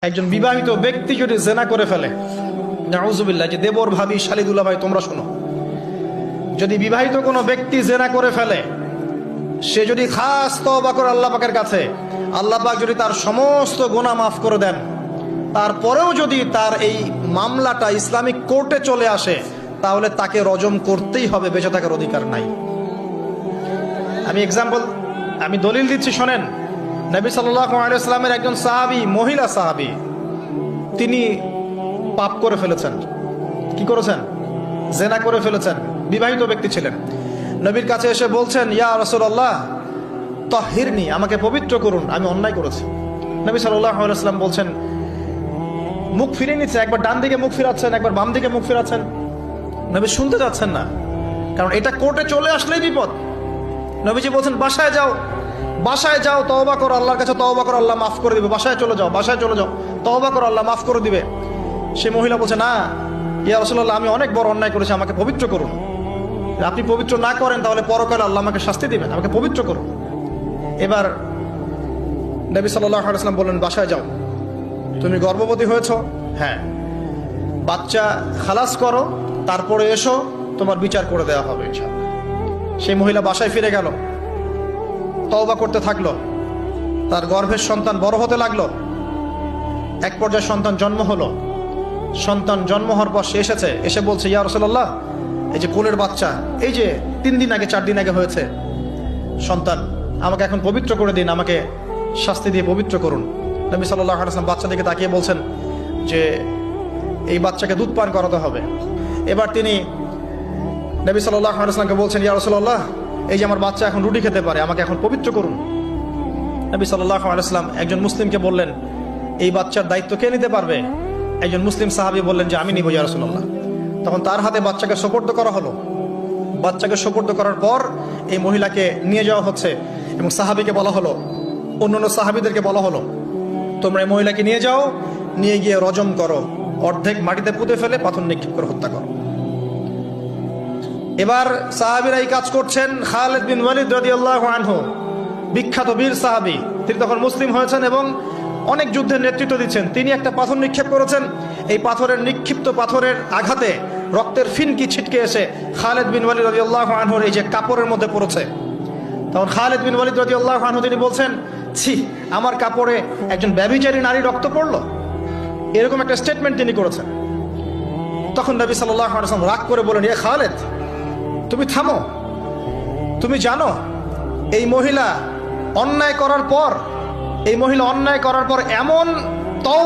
একজন বিবাহিত ব্যক্তি যদি জেনা করে ফেলে, নাউজুবিল্লাহ, যে দেবর ভাবি শালিদুল্লাহ ভাই তোমরা শোনো, যদি বিবাহিত কোনো ব্যক্তি জেনা করে ফেলে, সে যদি খাস তওবা করে আল্লাহ পাকের কাছে, আল্লাহ পাক যদি তার সমস্ত গুনাহ মাফ করে দেন, তারপরেও যদি তার এই মামলাটা ইসলামিক কোর্টে চলে আসে, তাহলে তাকে রজম করতেই হবে, বেঁচে থাকার অধিকার নাই। আমি দলিল দিচ্ছি, শোনেন। নবী সাল্লাল্লাহু আলাইহি ওয়াসাল্লামের একজন সাহাবী, মহিলা সাহাবী, তিনি পাপ করে ফেলেছেন। কি করেছেন? জেনা করে ফেলেছেন। বিবাহিত ব্যক্তি ছিলেন। নবীর কাছে এসে বলছেন, ইয়া রাসূলুল্লাহ তাহহিরনি, আমাকে পবিত্র করুন, আমি অন্যায় করেছি। নবী সাল্লাল্লাহু আলাইহি ওয়াসাল্লাম বলছেন, মুখ ফিরিয়ে নিচ্ছে, একবার ডান দিকে মুখ ফিরাচ্ছেন, একবার বাম দিকে মুখ ফিরাচ্ছেন। নবী শুনতে যাচ্ছেন না, কারণ এটা কোর্টে চলে আসলেই বিপদ। নবীজি বলছেন, বাসায় যাও, বাসায় যাও, তওবা করো, আল্লাহর কাছে তওবা করো, আল্লাহ মাফ করে দিবে। বাসায় চলে যাও, বাসায় চলে যাও, তওবা করো, আল্লাহ মাফ করে দিবে। সে মহিলা বলছে, না ইয়া রাসূলুল্লাহ, আমি অনেক বড় অন্যায় করেছি, আমাকে পবিত্র করুন। আপনি পবিত্র না করেন তাহলে পরকালে আল্লাহ আমাকে শাস্তি দিবেন, আমাকে পবিত্র করুন। এবার নবী সাল্লাল্লাহু আলাইহি ওয়াসাল্লাম বললেন, বাসায় যাও। তুমি গর্ভবতী হয়েছো? হ্যাঁ। বাচ্চা খালাস করো, তারপরে এসো, তোমার বিচার করে দেওয়া হবে ইনশাআল্লাহ। সেই মহিলা বাসায় ফিরে গেল, তওবা করতে থাকলো। তার গর্ভের সন্তান বড় হতে লাগলো। এক পর্যায়ে সন্তান জন্ম হলো। সন্তান জন্ম হওয়ার পর সে এসে বলছে, ইয়া রাসূলুল্লাহ, এই যে কোলের বাচ্চা, এই যে 3 দিন আগে 4 দিন আগে হয়েছে সন্তান, আমাকে এখন পবিত্র করে দিন, আমাকে শাস্তি দিয়ে পবিত্র করুন। নবী সাল্লাল্লাহু আলাইহি ওয়াসাল্লাম বাচ্চা দিকে তাকিয়ে বলছেন যে এই বাচ্চাকে দুধ পান করাতে হবে। এবার তিনি নবী সাল্লাল্লাহু আলাইহি ওয়াসাল্লামকে বলছেন, ইয়া রাসূলুল্লাহ, এই যে আমার বাচ্চা এখন রুটি খেতে পারে, আমাকে এখন পবিত্র করুন। নবী সাল্লাল্লাহু আলাইহি ওয়াসাল্লাম একজন মুসলিমকে বললেন, এই বাচ্চার দায়িত্ব কে নিতে পারবে? একজন মুসলিম সাহাবী বললেন যে আমি নিব ইয়া রাসূলুল্লাহ। তখন তার হাতে বাচ্চাকে সোপর্দ করা হলো। বাচ্চাকে সোপর্দ করার পর এই মহিলাকে নিয়ে যাওয়া হচ্ছে এবং সাহাবীকে বলা হলো, অন্যান্য সাহাবীদেরকে বলা হলো, তোমরা এই মহিলাকে নিয়ে যাও, নিয়ে গিয়ে রজম করো, অর্ধেক মাটিতে পুঁতে ফেলে পাথর নিক্ষেপ করে হত্যা করো। এবার সাহাবীরা এই কাজ করছেন। খালিদ বিন ওয়ালিদ রাদিয়াল্লাহু আনহু, বিখ্যাত বীর সাহাবী, তিনি তখন মুসলিম হয়েছেন এবং অনেক যুদ্ধের নেতৃত্ব দিচ্ছেন। তিনি একটা পাথর নিক্ষেপ করেছেন। এই পাথরের নিক্ষিপ্ত পাথরের আঘাতে রক্তের ফিনকি ছিটকে এসে খালিদ বিন ওয়ালিদ রাদিয়াল্লাহু আনহুর এই যে কাপড়ের মধ্যে পড়েছে। তখন খালিদ বিন ওয়ালিদ রাদিয়াল্লাহু আনহু তিনি বলছেন, ছি, আমার কাপড়ে একজন ব্যভিচারী নারী রক্ত পড়লো, এরকম একটা স্টেটমেন্ট তিনি করেছেন। তখন নবী সাল্লাল্লাহু আলাইহি ওয়াসাল্লাম রাগ করে বলেন, এ খালিদ, তুমি থামো। তুমি জানো এই মহিলা অন্যায় করার পর এমন তওবা